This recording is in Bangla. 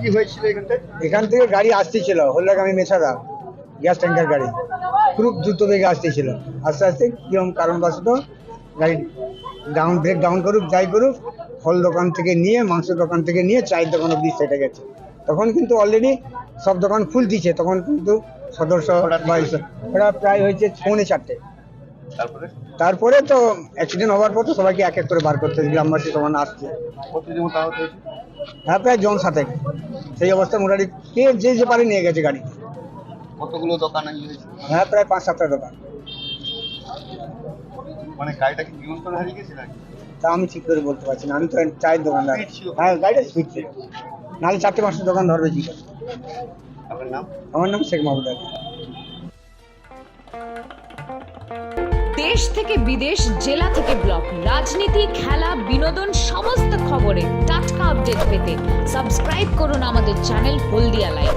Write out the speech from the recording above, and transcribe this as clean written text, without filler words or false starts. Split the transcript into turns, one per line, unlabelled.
কি হয়েছিল এখান থেকে গাড়ি আসতেছিল হলদাগামী মেছাদা গ্যাস ট্যাঙ্কার গাড়ি খুব দ্রুত বেগে আসতেছিল, আস্তে আস্তে কিরকম কারণবশত গাড়ি ব্রেক ডাউন করুক যাই করুক, ফল দোকান থেকে নিয়ে মাংস দোকান থেকে নিয়ে চায়ের দোকান অব্দি সেটে গেছে। তখন কিন্তু অলরেডি সব দোকান ফুল দিচ্ছে, তখন কিন্তু সদস্য ওরা প্রায় হয়েছে 4:45। তারপরে তো অ্যাক্সিডেন্ট হওয়ার পর তো সবাইকে এক এক করে বার করতে গ্রামবাসী তখন আসছে। হ্যাঁ, প্রায় জন 7 সেই অবস্থা মোটামুটি কে যে পারে নিয়ে গেছে গাড়ি।
কতগুলো দোকান?
হ্যাঁ, প্রায় 5-7টা দোকান।
মানে গাড়িটা কি নিয়ন্ত্রণ হারিয়ে গেছে নাকি
তা আমি ঠিক করে বলতে পারছি না, আমি তো চায়ের দোকানদার। হ্যাঁ, গাড়িটা স্পিড ছিল, নাহলে 4-5টা দোকান ধরবে কি করে।
আপনার নাম?
আমার নাম শেখ মাহমুদ আলী।
দেশ থেকে বিদেশ, জেলা থেকে ব্লক, রাজনীতি, খেলা, বিনোদন সমস্ত খবরে টাটকা আপডেট পেতে সাবস্ক্রাইব করুন আমাদের চ্যানেল হলদিয়া লাইভ।